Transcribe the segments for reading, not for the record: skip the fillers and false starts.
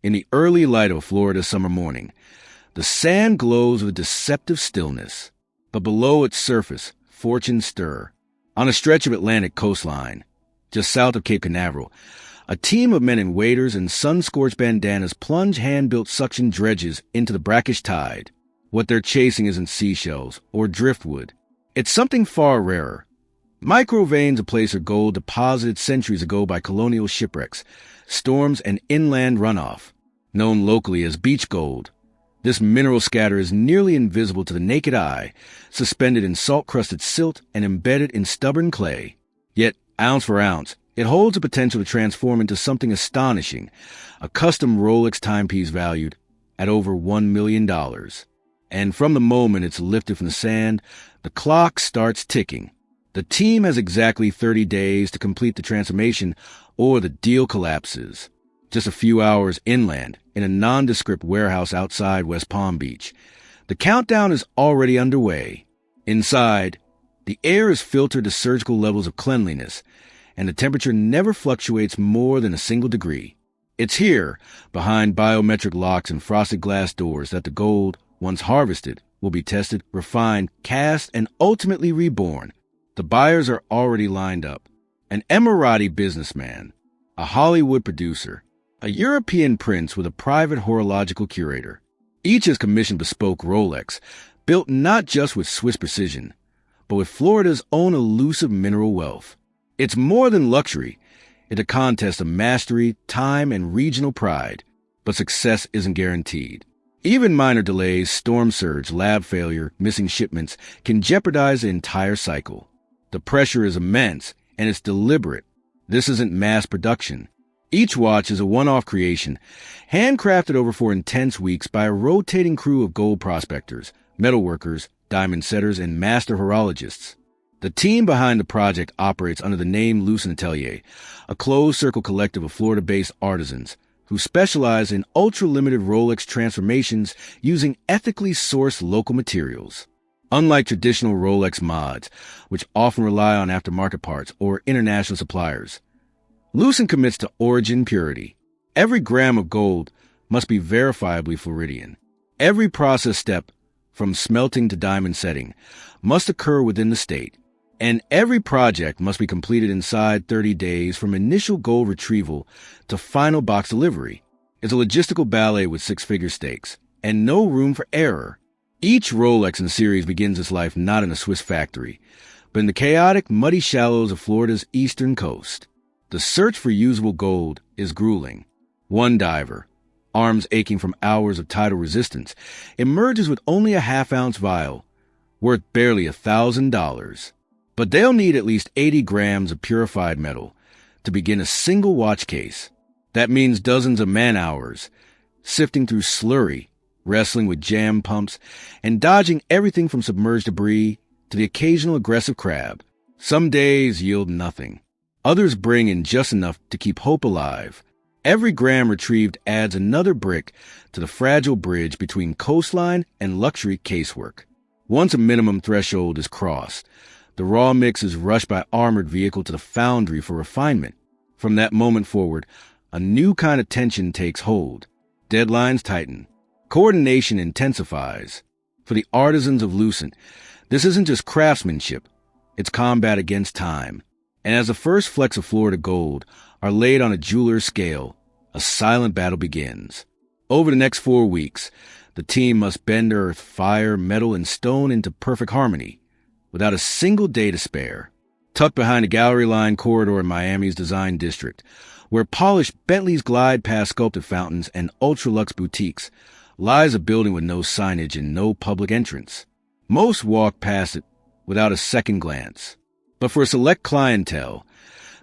In the early light of a Florida summer morning, the sand glows with a deceptive stillness, but below its surface, fortunes stir. On a stretch of Atlantic coastline, just south of Cape Canaveral, a team of men in waders and sun-scorched bandanas plunge hand-built suction dredges into the brackish tide. What they're chasing isn't seashells or driftwood. It's something far rarer. Microveins of placer gold deposited centuries ago by colonial shipwrecks, storms, and inland runoff. Known locally as beach gold, this mineral scatter is nearly invisible to the naked eye, suspended in salt-crusted silt and embedded in stubborn clay. Yet, ounce for ounce, it holds the potential to transform into something astonishing, a custom Rolex timepiece valued at over $1 million. And from the moment it's lifted from the sand, the clock starts ticking. The team has exactly 30 days to complete the transformation, or the deal collapses. Just a few hours inland, in a nondescript warehouse outside West Palm Beach, the countdown is already underway. Inside, the air is filtered to surgical levels of cleanliness, and the temperature never fluctuates more than a single degree. It's here, behind biometric locks and frosted glass doors, that the gold, once harvested, will be tested, refined, cast, and ultimately reborn. The buyers are already lined up. An Emirati businessman, a Hollywood producer, a European prince with a private horological curator. Each has commissioned bespoke Rolex, built not just with Swiss precision, but with Florida's own elusive mineral wealth. It's more than luxury. It's a contest of mastery, time, and regional pride. But success isn't guaranteed. Even minor delays, storm surge, lab failure, missing shipments can jeopardize the entire cycle. The pressure is immense, and it's deliberate. This isn't mass production. Each watch is a one-off creation, handcrafted over 4 intense weeks by a rotating crew of gold prospectors, metalworkers, diamond setters, and master horologists. The team behind the project operates under the name Lucent Atelier, a closed-circle collective of Florida-based artisans who specialize in ultra-limited Rolex transformations using ethically sourced local materials. Unlike traditional Rolex mods, which often rely on aftermarket parts or international suppliers, Lucent commits to origin purity. Every gram of gold must be verifiably Floridian. Every process step, from smelting to diamond setting, must occur within the state, and every project must be completed inside 30 days from initial gold retrieval to final box delivery. It's a logistical ballet with six-figure stakes, and no room for error. Each Rolex in the series begins its life not in a Swiss factory, but in the chaotic, muddy shallows of Florida's eastern coast. The search for usable gold is grueling. One diver, arms aching from hours of tidal resistance, emerges with only a half-ounce vial, worth barely $1,000. But they'll need at least 80 grams of purified metal to begin a single watch case. That means dozens of man-hours, sifting through slurry, wrestling with jam pumps, and dodging everything from submerged debris to the occasional aggressive crab. Some days yield nothing. Others bring in just enough to keep hope alive. Every gram retrieved adds another brick to the fragile bridge between coastline and luxury casework. Once a minimum threshold is crossed, the raw mix is rushed by armored vehicle to the foundry for refinement. From that moment forward, a new kind of tension takes hold. Deadlines tighten. Coordination intensifies. For the artisans of Lucent, this isn't just craftsmanship, it's combat against time. And as the first flecks of Florida gold are laid on a jeweler's scale, a silent battle begins. Over the next 4 weeks, the team must bend earth, fire, metal, and stone into perfect harmony, without a single day to spare. Tucked behind a gallery-lined corridor in Miami's design district, where polished Bentleys glide past sculpted fountains and ultra-luxe boutiques, lies a building with no signage and no public entrance. Most walk past it without a second glance. But for a select clientele,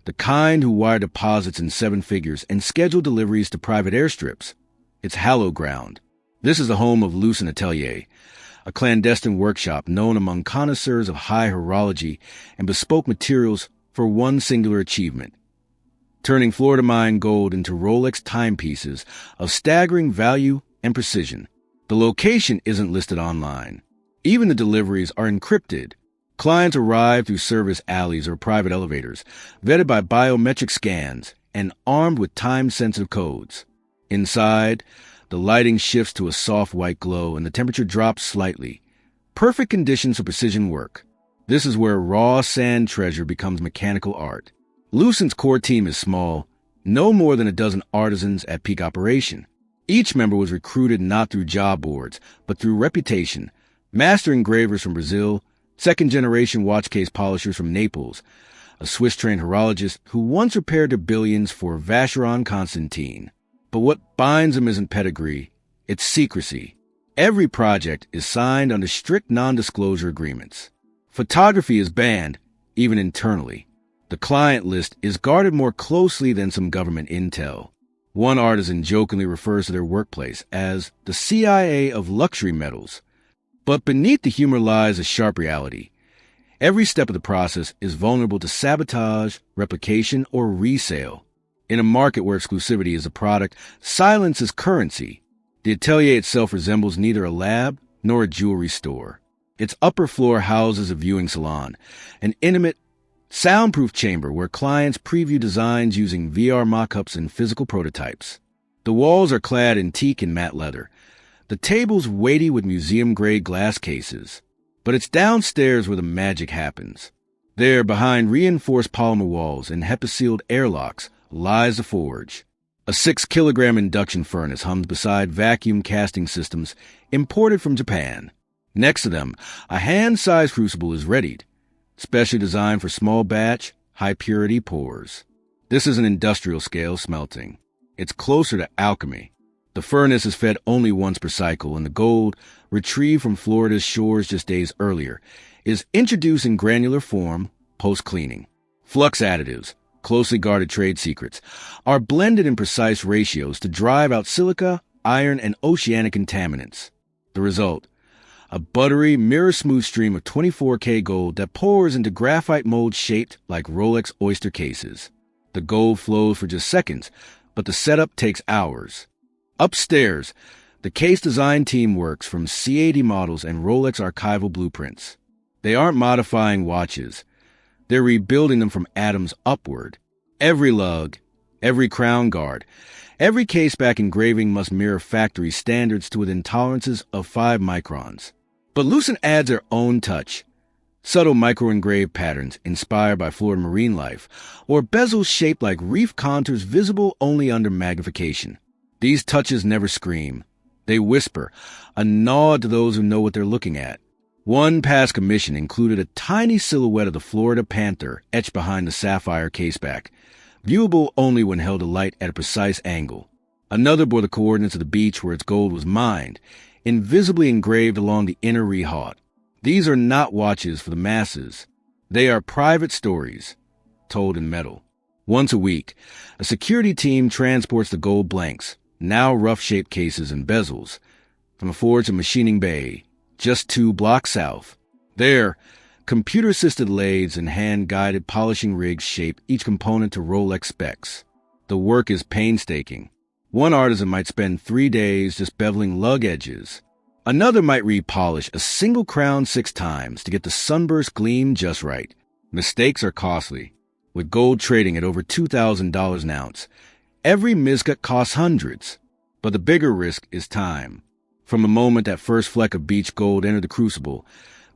the kind who wire deposits in 7 figures and schedule deliveries to private airstrips, it's hallowed ground. This is the home of Lucent Atelier, a clandestine workshop known among connoisseurs of high horology and bespoke materials for one singular achievement: turning Florida mined gold into Rolex timepieces of staggering value and precision. The location isn't listed online. Even the deliveries are encrypted. Clients arrive through service alleys or private elevators, vetted by biometric scans and armed with time-sensitive codes. Inside, the lighting shifts to a soft white glow and the temperature drops slightly. Perfect conditions for precision work. This is where raw sand treasure becomes mechanical art. Lucent's core team is small, no more than a dozen artisans at peak operation. Each member was recruited not through job boards, but through reputation. Master engravers from Brazil, second-generation watch case polishers from Naples, a Swiss-trained horologist who once repaired their billions for Vacheron Constantin. But what binds them isn't pedigree, it's secrecy. Every project is signed under strict non-disclosure agreements. Photography is banned, even internally. The client list is guarded more closely than some government intel. One artisan jokingly refers to their workplace as the CIA of luxury metals. But beneath the humor lies a sharp reality. Every step of the process is vulnerable to sabotage, replication, or resale. In a market where exclusivity is a product, silence is currency. The atelier itself resembles neither a lab nor a jewelry store. Its upper floor houses a viewing salon, an intimate, soundproof chamber where clients preview designs using VR mock-ups and physical prototypes. The walls are clad in teak and matte leather. The tables weighty with museum-grade glass cases. But it's downstairs where the magic happens. There, behind reinforced polymer walls and HEPA-sealed airlocks, lies the forge. A 6-kilogram induction furnace hums beside vacuum casting systems imported from Japan. Next to them, a hand-sized crucible is readied, specially designed for small batch, high-purity pours. This is an industrial-scale smelting. It's closer to alchemy. The furnace is fed only once per cycle, and the gold, retrieved from Florida's shores just days earlier, is introduced in granular form post-cleaning. Flux additives, closely guarded trade secrets, are blended in precise ratios to drive out silica, iron, and oceanic contaminants. The result, a buttery, mirror-smooth stream of 24K gold that pours into graphite molds shaped like Rolex oyster cases. The gold flows for just seconds, but the setup takes hours. Upstairs, the case design team works from C80 models and Rolex archival blueprints. They aren't modifying watches. They're rebuilding them from atoms upward. Every lug, every crown guard, every caseback engraving must mirror factory standards to within tolerances of 5 microns. But Lucent adds their own touch. Subtle micro-engraved patterns inspired by Florida marine life, or bezels shaped like reef contours visible only under magnification. These touches never scream. They whisper, a nod to those who know what they're looking at. One past commission included a tiny silhouette of the Florida panther etched behind the sapphire caseback, viewable only when held alight at a precise angle. Another bore the coordinates of the beach where its gold was mined, invisibly engraved along the inner rehaut. These are not watches for the masses. They are private stories, told in metal. Once a week, a security team transports the gold blanks, now rough-shaped cases and bezels, from a forge to Machining Bay, just 2 blocks south. There, computer-assisted lathes and hand-guided polishing rigs shape each component to Rolex specs. The work is painstaking. One artisan might spend 3 days just beveling lug edges. Another might repolish a single crown 6 times to get the sunburst gleam just right. Mistakes are costly, with gold trading at over $2,000 an ounce. Every miscut costs hundreds, but the bigger risk is time. From the moment that first fleck of beach gold entered the crucible,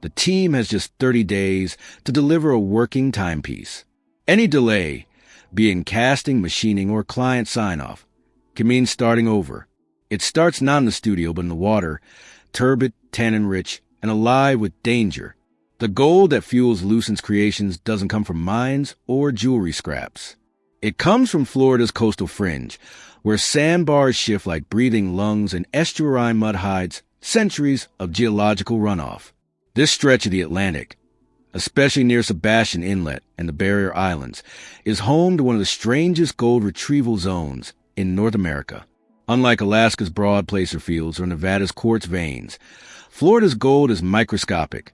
the team has just 30 days to deliver a working timepiece. Any delay, be it in casting, machining, or client sign-off, can mean starting over. It starts not in the studio but in the water, turbid, tannin-rich, and alive with danger. The gold that fuels Lucent's creations doesn't come from mines or jewelry scraps. It comes from Florida's coastal fringe, where sandbars shift like breathing lungs and estuarine mud hides centuries of geological runoff. This stretch of the Atlantic, especially near Sebastian Inlet and the Barrier Islands, is home to one of the strangest gold retrieval zones in North America. Unlike Alaska's broad placer fields or Nevada's quartz veins, Florida's gold is microscopic,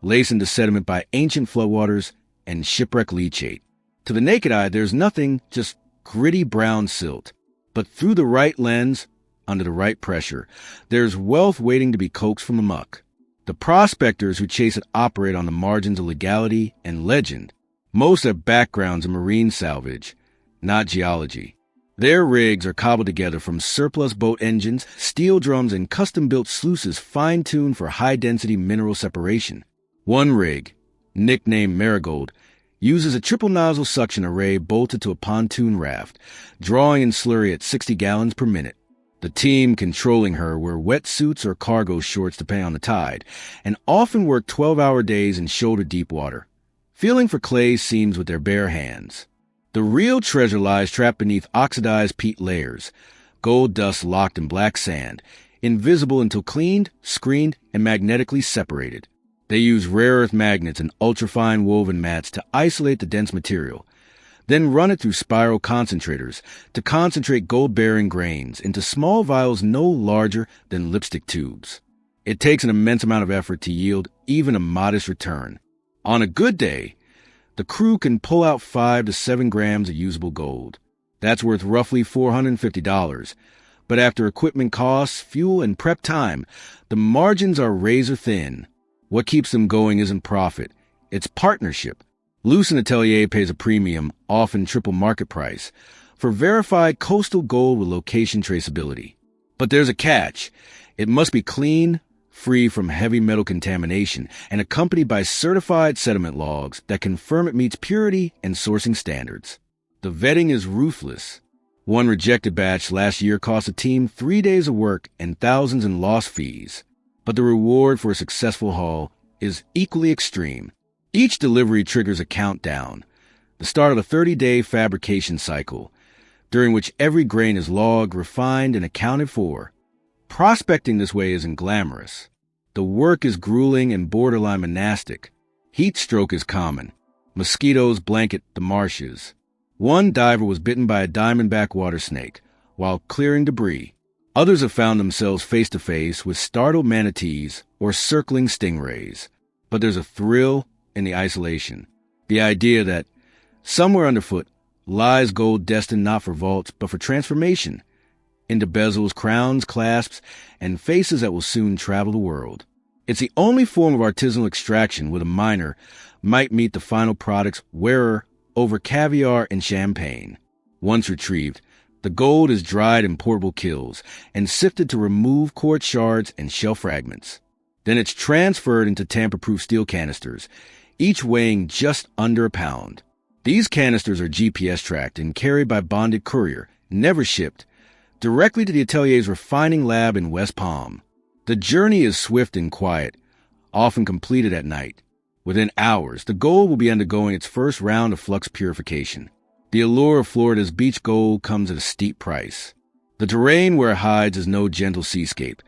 laced into sediment by ancient floodwaters and shipwreck leachate. To the naked eye, there's nothing, just gritty brown silt. But through the right lens, under the right pressure, there's wealth waiting to be coaxed from the muck. The prospectors who chase it operate on the margins of legality and legend. Most have backgrounds in marine salvage, not geology. Their rigs are cobbled together from surplus boat engines, steel drums, and custom-built sluices fine-tuned for high-density mineral separation. One rig, nicknamed Marigold, uses a triple-nozzle suction array bolted to a pontoon raft, drawing in slurry at 60 gallons per minute. The team controlling her wear wetsuits or cargo shorts depending on the tide, and often work 12-hour days in shoulder-deep water, feeling for clay seams with their bare hands. The real treasure lies trapped beneath oxidized peat layers, gold dust locked in black sand, invisible until cleaned, screened, and magnetically separated. They use rare earth magnets and ultrafine woven mats to isolate the dense material, then run it through spiral concentrators to concentrate gold-bearing grains into small vials no larger than lipstick tubes. It takes an immense amount of effort to yield even a modest return. On a good day, the crew can pull out 5 to 7 grams of usable gold. That's worth roughly $450. But after equipment costs, fuel, and prep time, the margins are razor thin. What keeps them going isn't profit, it's partnership. Lucent Atelier pays a premium, often triple market price, for verified coastal gold with location traceability. But there's a catch. It must be clean, free from heavy metal contamination, and accompanied by certified sediment logs that confirm it meets purity and sourcing standards. The vetting is ruthless. One rejected batch last year cost a team 3 days of work and thousands in lost fees. But the reward for a successful haul is equally extreme. Each delivery triggers a countdown, the start of a 30-day fabrication cycle, during which every grain is logged, refined, and accounted for. Prospecting this way isn't glamorous. The work is grueling and borderline monastic. Heat stroke is common. Mosquitoes blanket the marshes. One diver was bitten by a diamondback water snake while clearing debris. Others have found themselves face-to-face with startled manatees or circling stingrays. But there's a thrill in the isolation. The idea that somewhere underfoot lies gold destined not for vaults but for transformation into bezels, crowns, clasps, and faces that will soon travel the world. It's the only form of artisanal extraction where the miner might meet the final product's wearer over caviar and champagne. Once retrieved, the gold is dried in portable kilns and sifted to remove quartz shards and shell fragments. Then it's transferred into tamper-proof steel canisters, each weighing just under a pound. These canisters are GPS tracked and carried by bonded courier, never shipped, directly to the Atelier's refining lab in West Palm. The journey is swift and quiet, often completed at night. Within hours, the gold will be undergoing its first round of flux purification. The allure of Florida's beach gold comes at a steep price. The terrain where it hides is no gentle seascape.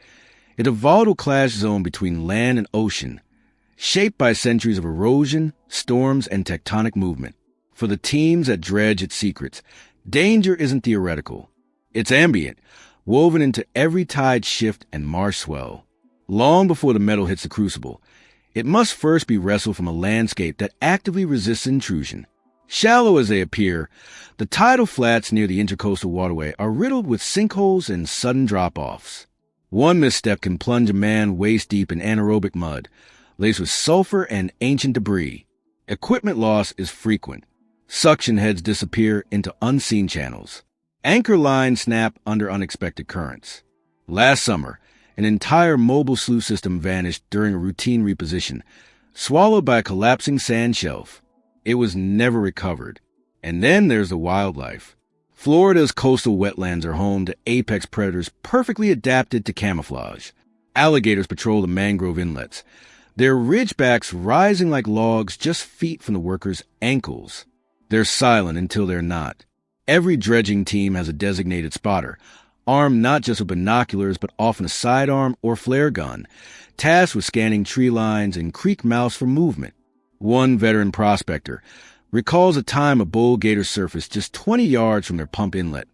It's a volatile clash zone between land and ocean, shaped by centuries of erosion, storms, and tectonic movement. For the teams that dredge its secrets, danger isn't theoretical. It's ambient, woven into every tide shift and marsh swell. Long before the metal hits the crucible, it must first be wrestled from a landscape that actively resists intrusion. Shallow as they appear, the tidal flats near the intercoastal waterway are riddled with sinkholes and sudden drop-offs. One misstep can plunge a man waist-deep in anaerobic mud, laced with sulfur and ancient debris. Equipment loss is frequent. Suction heads disappear into unseen channels. Anchor lines snap under unexpected currents. Last summer, an entire mobile sluice system vanished during a routine reposition, swallowed by a collapsing sand shelf. It was never recovered. And then there's the wildlife. Florida's coastal wetlands are home to apex predators perfectly adapted to camouflage. Alligators patrol the mangrove inlets, their ridgebacks rising like logs just feet from the workers' ankles. They're silent until they're not. Every dredging team has a designated spotter, armed not just with binoculars but often a sidearm or flare gun, tasked with scanning tree lines and creek mouths for movement. One veteran prospector recalls a time a bull gator surfaced just 20 yards from their pump inlet,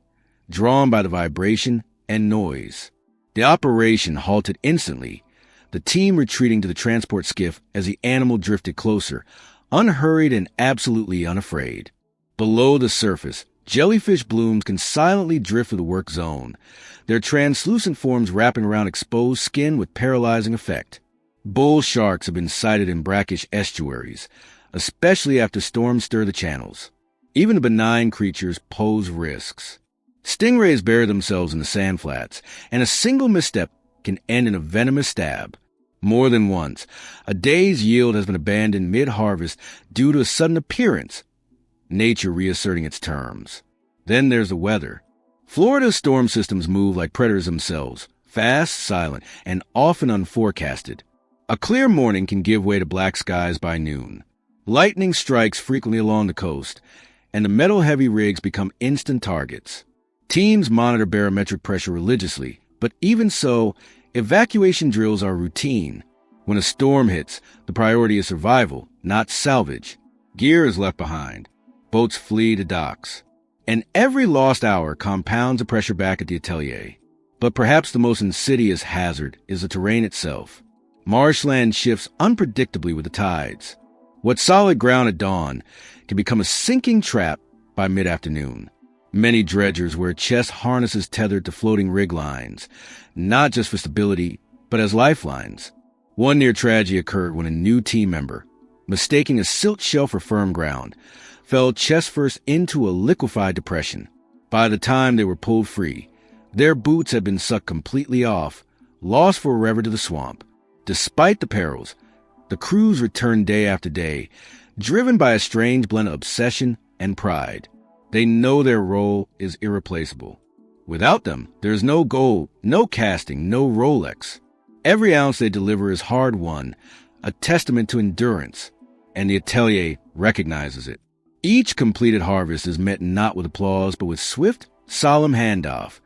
drawn by the vibration and noise. The operation halted instantly, the team retreating to the transport skiff as the animal drifted closer, unhurried and absolutely unafraid. Below the surface, jellyfish blooms can silently drift through the work zone, their translucent forms wrapping around exposed skin with paralyzing effect. Bull sharks have been sighted in brackish estuaries, especially after storms stir the channels. Even the benign creatures pose risks. Stingrays bury themselves in the sand flats, and a single misstep can end in a venomous stab. More than once, a day's yield has been abandoned mid-harvest due to a sudden appearance, nature reasserting its terms. Then there's the weather. Florida's storm systems move like predators themselves, fast, silent, and often unforecasted. A clear morning can give way to black skies by noon. Lightning strikes frequently along the coast, and the metal-heavy rigs become instant targets. Teams monitor barometric pressure religiously, but even so, evacuation drills are routine. When a storm hits, the priority is survival, not salvage. Gear is left behind. Boats flee to docks. And every lost hour compounds the pressure back at the atelier. But perhaps the most insidious hazard is the terrain itself. Marshland shifts unpredictably with the tides. What's solid ground at dawn can become a sinking trap by mid-afternoon. Many dredgers wear chest harnesses tethered to floating rig lines, not just for stability, but as lifelines. One near tragedy occurred when a new team member, mistaking a silt shell for firm ground, fell chest first into a liquefied depression. By the time they were pulled free, their boots had been sucked completely off, lost forever to the swamp. Despite the perils, the crews returned day after day, driven by a strange blend of obsession and pride. They know their role is irreplaceable. Without them, there's no gold, no casting, no Rolex. Every ounce they deliver is hard-won, a testament to endurance, and the atelier recognizes it. Each completed harvest is met not with applause, but with swift, solemn handoff,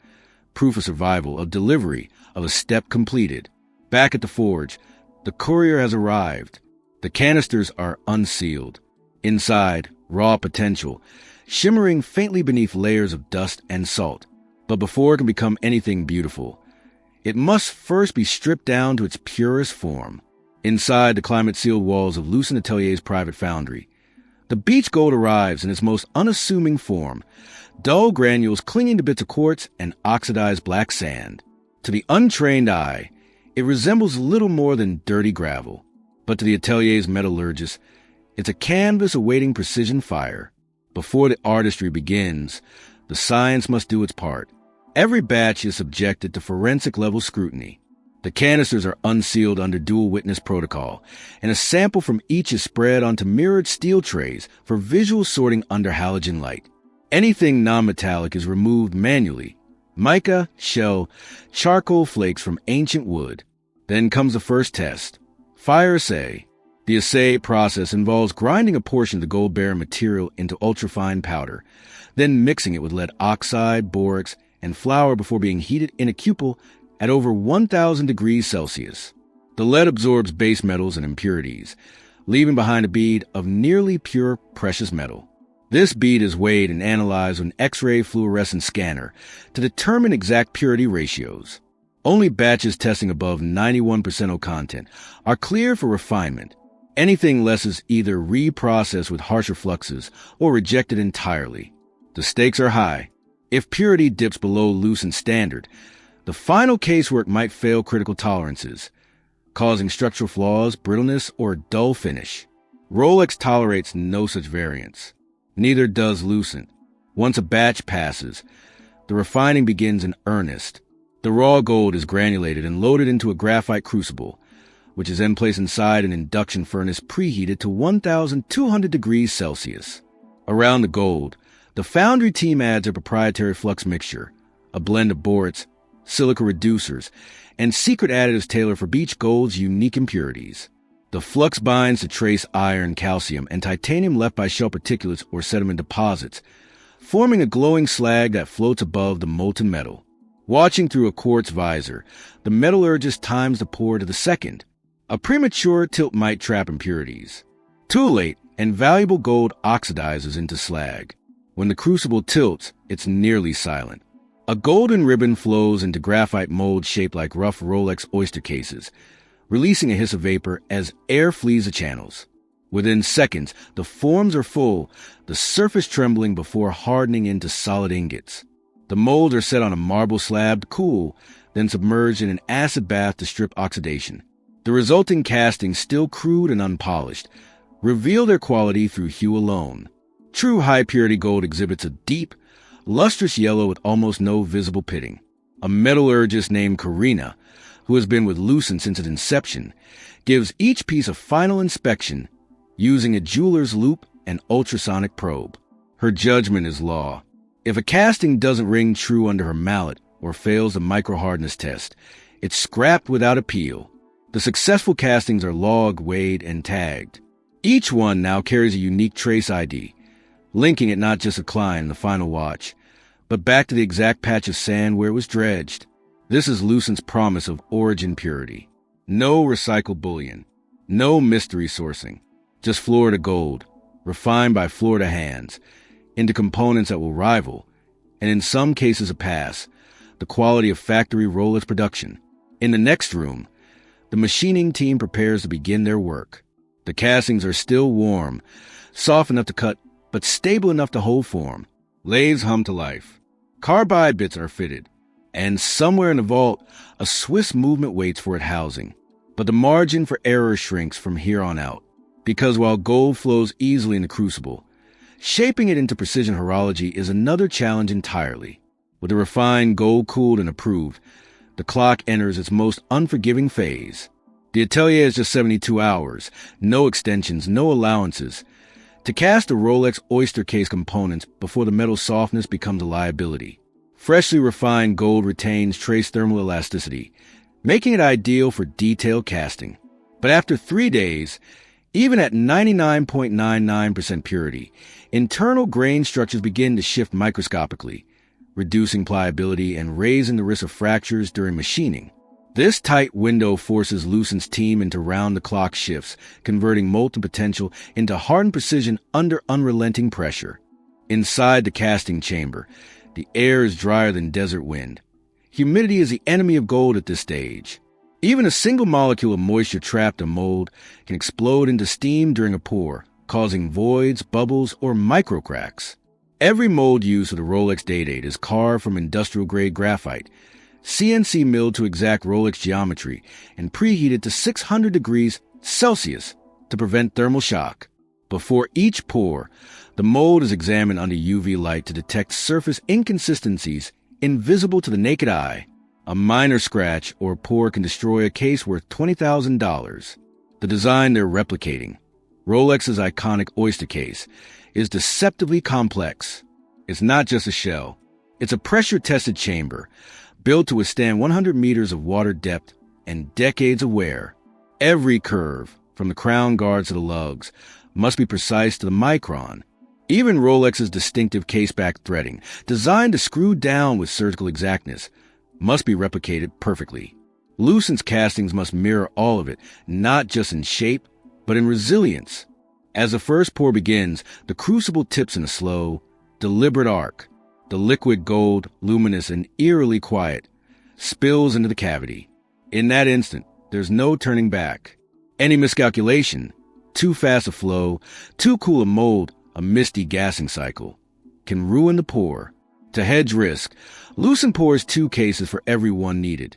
proof of survival, of delivery, of a step completed. Back at the forge, the courier has arrived. The canisters are unsealed. Inside, raw potential, shimmering faintly beneath layers of dust and salt. But before it can become anything beautiful, it must first be stripped down to its purest form. Inside the climate-sealed walls of Lucent Atelier's private foundry, the beach gold arrives in its most unassuming form, dull granules clinging to bits of quartz and oxidized black sand. To the untrained eye, it resembles little more than dirty gravel. But to the atelier's metallurgist, it's a canvas awaiting precision fire. Before the artistry begins, the science must do its part. Every batch is subjected to forensic-level scrutiny. The canisters are unsealed under dual-witness protocol, and a sample from each is spread onto mirrored steel trays for visual sorting under halogen light. Anything non-metallic is removed manually. Mica, shell, charcoal flakes from ancient wood. Then comes the first test. Fire assay. The assay process involves grinding a portion of the gold-bearing material into ultrafine powder, then mixing it with lead oxide, borax, and flour before being heated in a cupel at over 1,000 degrees Celsius. The lead absorbs base metals and impurities, leaving behind a bead of nearly pure precious metal. This bead is weighed and analyzed with an X-ray fluorescent scanner to determine exact purity ratios. Only batches testing above 91% O content are cleared for refinement. Anything less is either reprocessed with harsher fluxes or rejected entirely. The stakes are high. If purity dips below Lucent standard, the final casework might fail critical tolerances, causing structural flaws, brittleness, or dull finish. Rolex tolerates no such variance. Neither does Lucent. Once a batch passes, the refining begins in earnest. The raw gold is granulated and loaded into a graphite crucible, which is then placed inside an induction furnace preheated to 1,200 degrees Celsius. Around the gold, the foundry team adds a proprietary flux mixture, a blend of borates, silica reducers, and secret additives tailored for beach gold's unique impurities. The flux binds to trace iron, calcium, and titanium left by shell particulates or sediment deposits, forming a glowing slag that floats above the molten metal. Watching through a quartz visor, the metallurgist times the pour to the second. A premature tilt might trap impurities. Too late, and valuable gold oxidizes into slag. When the crucible tilts, it's nearly silent. A golden ribbon flows into graphite molds shaped like rough Rolex oyster cases, releasing a hiss of vapor as air flees the channels. Within seconds, the forms are full, the surface trembling before hardening into solid ingots. The molds are set on a marble slab to cool, then submerged in an acid bath to strip oxidation. The resulting castings, still crude and unpolished, reveal their quality through hue alone. True high-purity gold exhibits a deep, lustrous yellow with almost no visible pitting. A metallurgist named Karina, who has been with Lucent since its inception, gives each piece a final inspection using a jeweler's loupe and ultrasonic probe. Her judgment is law. If a casting doesn't ring true under her mallet or fails the micro-hardness test, it's scrapped without appeal. The successful castings are logged, weighed, and tagged. Each one now carries a unique trace ID, linking it not just to Klein, the final watch, but back to the exact patch of sand where it was dredged. This is Lucent's promise of origin purity. No recycled bullion, no mystery sourcing, just Florida gold, refined by Florida hands, into components that will rival, and in some cases surpass, the quality of factory Rolex production. In the next room, the machining team prepares to begin their work. The castings are still warm, soft enough to cut, but stable enough to hold form. Lathes hum to life. Carbide bits are fitted, and somewhere in the vault, a Swiss movement waits for it housing. But the margin for error shrinks from here on out, because while gold flows easily in the crucible, shaping it into precision horology is another challenge entirely. With the refined gold cooled and approved, the clock enters its most unforgiving phase. The atelier is just 72 hours, no extensions, no allowances, to cast the Rolex oyster case components before the metal softness becomes a liability. Freshly refined gold retains trace thermal elasticity, making it ideal for detailed casting. But after 3 days, even at 99.99% purity, internal grain structures begin to shift microscopically, reducing pliability and raising the risk of fractures during machining. This tight window forces Lucent's team into round-the-clock shifts, converting molten potential into hardened precision under unrelenting pressure. Inside the casting chamber, the air is drier than desert wind. Humidity is the enemy of gold at this stage. Even a single molecule of moisture trapped in mold can explode into steam during a pour, causing voids, bubbles, or microcracks. Every mold used for the Rolex Day-Date is carved from industrial-grade graphite, CNC milled to exact Rolex geometry, and preheated to 600 degrees Celsius to prevent thermal shock. Before each pour, the mold is examined under UV light to detect surface inconsistencies invisible to the naked eye. A minor scratch or pour can destroy a case worth $20,000. The design they're replicating, Rolex's iconic oyster case, is deceptively complex. It's not just a shell. It's a pressure-tested chamber, built to withstand 100 meters of water depth and decades of wear. Every curve, from the crown guards to the lugs, must be precise to the micron. Even Rolex's distinctive case-back threading, designed to screw down with surgical exactness, must be replicated perfectly. Lucent's castings must mirror all of it, not just in shape, but in resilience. As the first pour begins, the crucible tips in a slow, deliberate arc. The liquid gold, luminous and eerily quiet, spills into the cavity. In that instant, there's no turning back. Any miscalculation, too fast a flow, too cool a mold, a misty gassing cycle, can ruin the pour. To hedge risk, Lucent pours 2 cases for every one needed,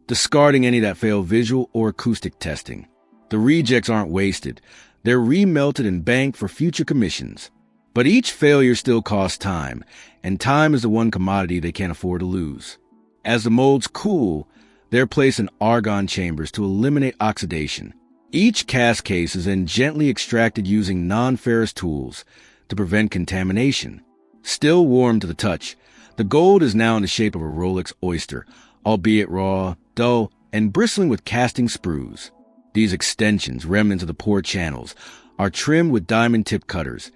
discarding any that fail visual or acoustic testing. The rejects aren't wasted. They're remelted and banked for future commissions. But each failure still costs time, and time is the one commodity they can't afford to lose. As the molds cool, they're placed in argon chambers to eliminate oxidation. Each cast case is then gently extracted using non-ferrous tools to prevent contamination. Still warm to the touch, the gold is now in the shape of a Rolex oyster, albeit raw, dull, and bristling with casting sprues. These extensions, remnants of the pour channels, are trimmed with diamond-tipped cutters,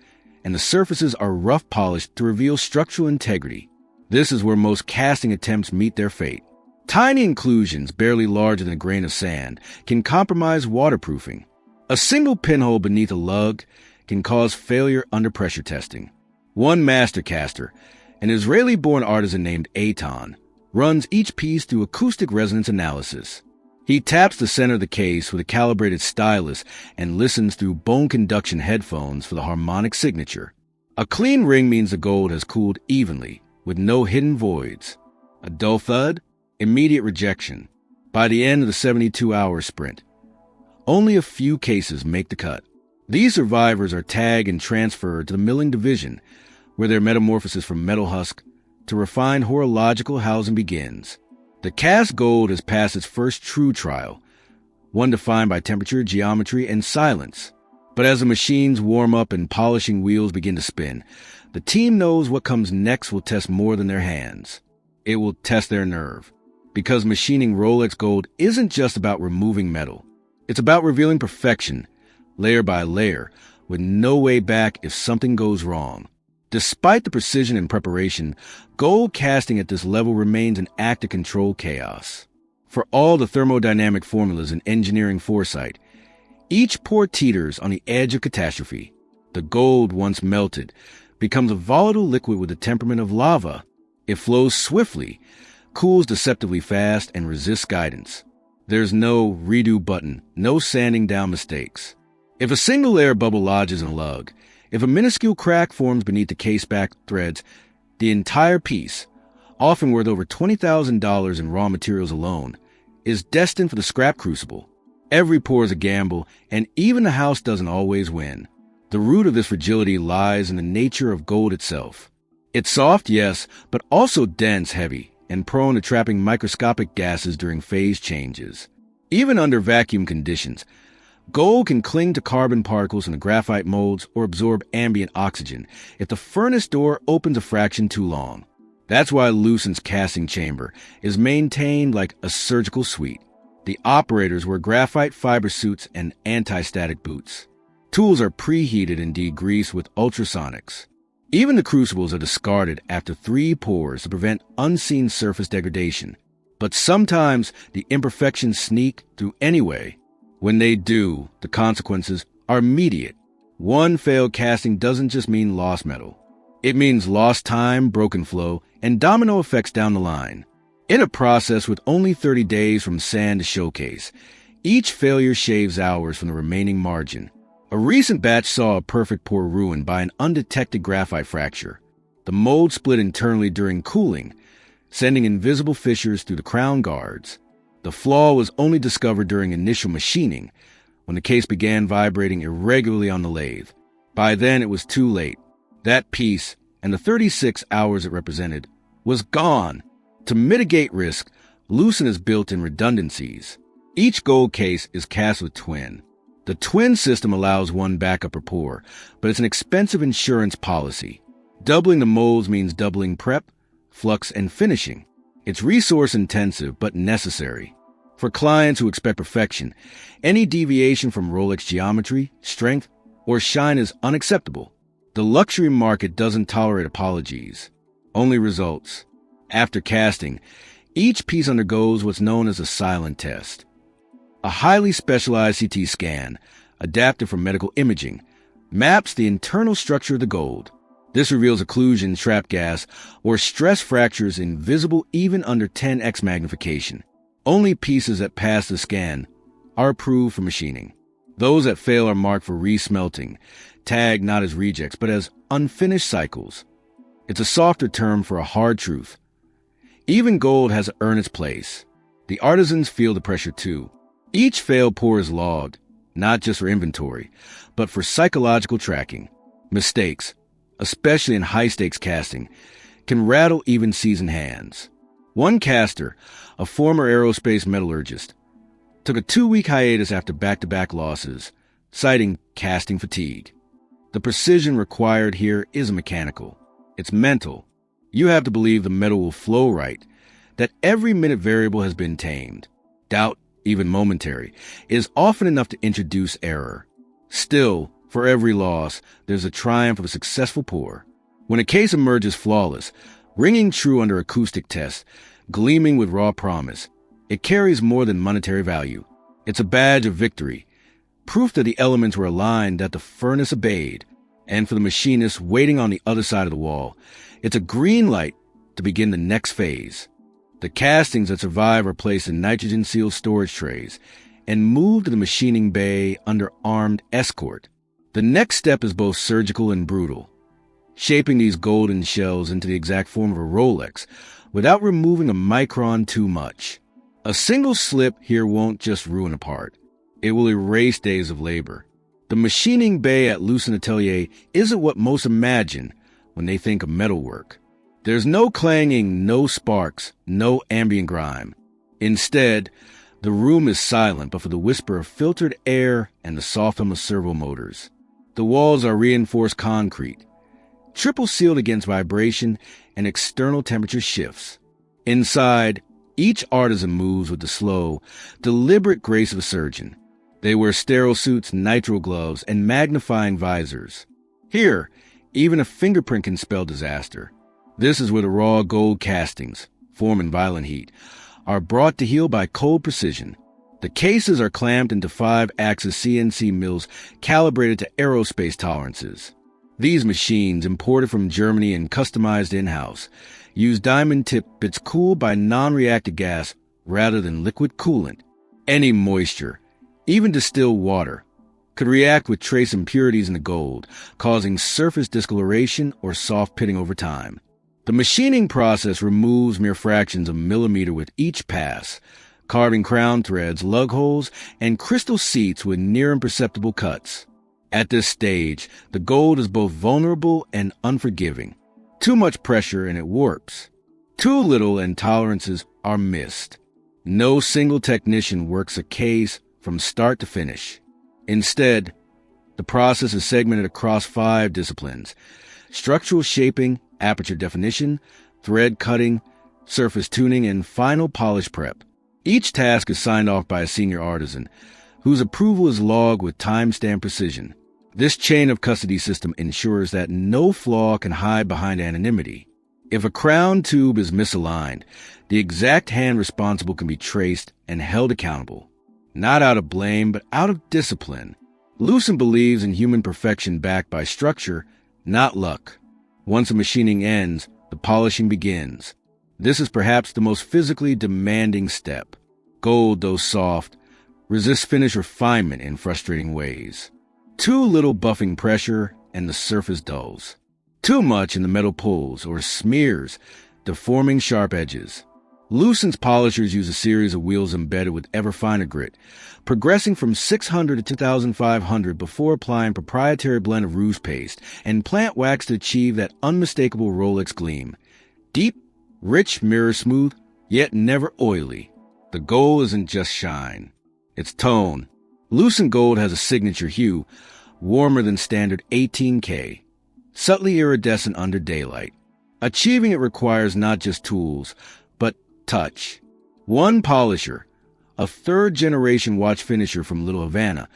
and the surfaces are rough polished to reveal structural integrity. This is where most casting attempts meet their fate. Tiny inclusions, barely larger than a grain of sand, can compromise waterproofing. A single pinhole beneath a lug can cause failure under pressure testing. One master caster, an Israeli-born artisan named Eitan, runs each piece through acoustic resonance analysis. He taps the center of the case with a calibrated stylus and listens through bone conduction headphones for the harmonic signature. A clean ring means the gold has cooled evenly, with no hidden voids. A dull thud? Immediate rejection. By the end of the 72-hour sprint, only a few cases make the cut. These survivors are tagged and transferred to the milling division, where their metamorphosis from metal husk to refined horological housing begins. The cast gold has passed its first true trial, one defined by temperature, geometry, and silence. But as the machines warm up and polishing wheels begin to spin, the team knows what comes next will test more than their hands. It will test their nerve. Because machining Rolex gold isn't just about removing metal. It's about revealing perfection, layer by layer, with no way back if something goes wrong. Despite the precision and preparation, gold casting at this level remains an act of controlled chaos. For all the thermodynamic formulas and engineering foresight, each pour teeters on the edge of catastrophe. The gold, once melted, becomes a volatile liquid with the temperament of lava. It flows swiftly, cools deceptively fast, and resists guidance. There's no redo button, no sanding down mistakes. If a single layer bubble lodges in a lug, if a minuscule crack forms beneath the case-back threads, the entire piece, often worth over $20,000 in raw materials alone, is destined for the scrap crucible. Every pour is a gamble, and even the house doesn't always win. The root of this fragility lies in the nature of gold itself. It's soft, yes, but also dense, heavy, and prone to trapping microscopic gases during phase changes. Even under vacuum conditions, gold can cling to carbon particles in the graphite molds or absorb ambient oxygen if the furnace door opens a fraction too long. That's why Lucent's casting chamber is maintained like a surgical suite. The operators wear graphite fiber suits and anti-static boots. Tools are preheated and degreased with ultrasonics. Even the crucibles are discarded after 3 pours to prevent unseen surface degradation. But sometimes the imperfections sneak through anyway. When they do, the consequences are immediate. One failed casting doesn't just mean lost metal. It means lost time, broken flow, and domino effects down the line. In a process with only 30 days from sand to showcase, each failure shaves hours from the remaining margin. A recent batch saw a perfect pour ruined by an undetected graphite fracture. The mold split internally during cooling, sending invisible fissures through the crown guards. The flaw was only discovered during initial machining, when the case began vibrating irregularly on the lathe. By then, it was too late. That piece, and the 36 hours it represented, was gone. To mitigate risk, Lucent is built in redundancies. Each gold case is cast with twin. The twin system allows one backup per pour, but it's an expensive insurance policy. Doubling the molds means doubling prep, flux, and finishing. It's resource-intensive, but necessary. For clients who expect perfection, any deviation from Rolex geometry, strength, or shine is unacceptable. The luxury market doesn't tolerate apologies, only results. After casting, each piece undergoes what's known as a silent test. A highly specialized CT scan, adapted for medical imaging, maps the internal structure of the gold. This reveals occlusion, trap gas, or stress fractures invisible even under 10x magnification. Only pieces that pass the scan are approved for machining. Those that fail are marked for re-smelting, tagged not as rejects, but as unfinished cycles. It's a softer term for a hard truth. Even gold has to earn its place. The artisans feel the pressure too. Each failed pour is logged, not just for inventory, but for psychological tracking. Mistakes, especially in high-stakes casting, can rattle even seasoned hands. One caster, a former aerospace metallurgist, took a 2-week hiatus after back-to-back losses, citing casting fatigue. The precision required here isn't mechanical. It's mental. You have to believe the metal will flow right, that every minute variable has been tamed. Doubt, even momentary, is often enough to introduce error. Still, for every loss, there's a triumph of a successful pour. When a case emerges flawless, ringing true under acoustic tests, gleaming with raw promise, it carries more than monetary value. It's a badge of victory, proof that the elements were aligned, that the furnace obeyed. And for the machinist waiting on the other side of the wall, it's a green light to begin the next phase. The castings that survive are placed in nitrogen-sealed storage trays and moved to the machining bay under armed escort. The next step is both surgical and brutal, shaping these golden shells into the exact form of a Rolex without removing a micron too much. A single slip here won't just ruin a part. It will erase days of labor. The machining bay at Lucent Atelier isn't what most imagine when they think of metalwork. There's no clanging, no sparks, no ambient grime. Instead, the room is silent but for the whisper of filtered air and the soft hum of servo motors. The walls are reinforced concrete, triple sealed against vibration and external temperature shifts. Inside, each artisan moves with the slow, deliberate grace of a surgeon. They wear sterile suits, nitro gloves, and magnifying visors. Here, even a fingerprint can spell disaster. This is where the raw gold castings, formed in violent heat, are brought to heel by cold precision. The cases are clamped into 5-axis CNC mills calibrated to aerospace tolerances. These machines, imported from Germany and customized in-house, use diamond-tipped bits cooled by non-reactive gas rather than liquid coolant. Any moisture, even distilled water, could react with trace impurities in the gold, causing surface discoloration or soft pitting over time. The machining process removes mere fractions of a millimeter with each pass, carving crown threads, lug holes, and crystal seats with near imperceptible cuts. At this stage, the gold is both vulnerable and unforgiving. Too much pressure and it warps. Too little and tolerances are missed. No single technician works a case from start to finish. Instead, the process is segmented across 5 disciplines: structural shaping, aperture definition, thread cutting, surface tuning, and final polish prep. Each task is signed off by a senior artisan, whose approval is logged with time-stamped precision. This chain of custody system ensures that no flaw can hide behind anonymity. If a crown tube is misaligned, the exact hand responsible can be traced and held accountable. Not out of blame, but out of discipline. Lucent believes in human perfection backed by structure, not luck. Once the machining ends, the polishing begins. This is perhaps the most physically demanding step. Gold, though soft, resists finish refinement in frustrating ways. Too little buffing pressure, and the surface dulls. Too much and the metal pulls or smears, deforming sharp edges. Lucent's polishers use a series of wheels embedded with ever finer grit, progressing from 600 to 2,500 before applying proprietary blend of rouge paste and plant wax to achieve that unmistakable Rolex gleam. Deep, rich, mirror smooth, yet never oily. The gold isn't just shine. It's tone. Lucent gold has a signature hue, warmer than standard 18K, subtly iridescent under daylight. Achieving it requires not just tools, but touch. One polisher, a third-generation watch finisher from Little Havana,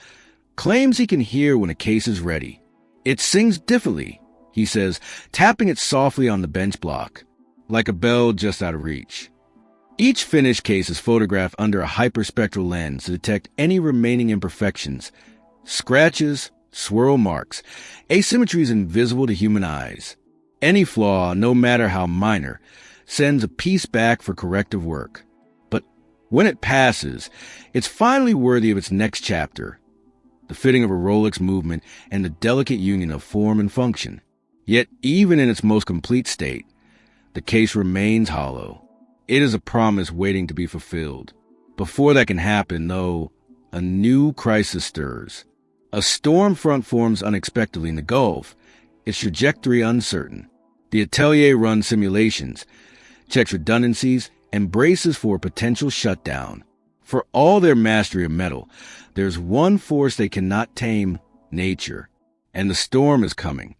claims he can hear when a case is ready. It sings differently, he says, tapping it softly on the bench block, like a bell just out of reach. Each finished case is photographed under a hyperspectral lens to detect any remaining imperfections, scratches, swirl marks, asymmetries invisible to human eyes. Any flaw, no matter how minor, sends a piece back for corrective work. But when it passes, it's finally worthy of its next chapter, the fitting of a Rolex movement and the delicate union of form and function. Yet even in its most complete state, the case remains hollow. It is a promise waiting to be fulfilled. Before that can happen, though, a new crisis stirs. A storm front forms unexpectedly in the Gulf, its trajectory uncertain. The atelier runs simulations, checks redundancies, and braces for a potential shutdown. For all their mastery of metal, there's one force they cannot tame: nature. And the storm is coming.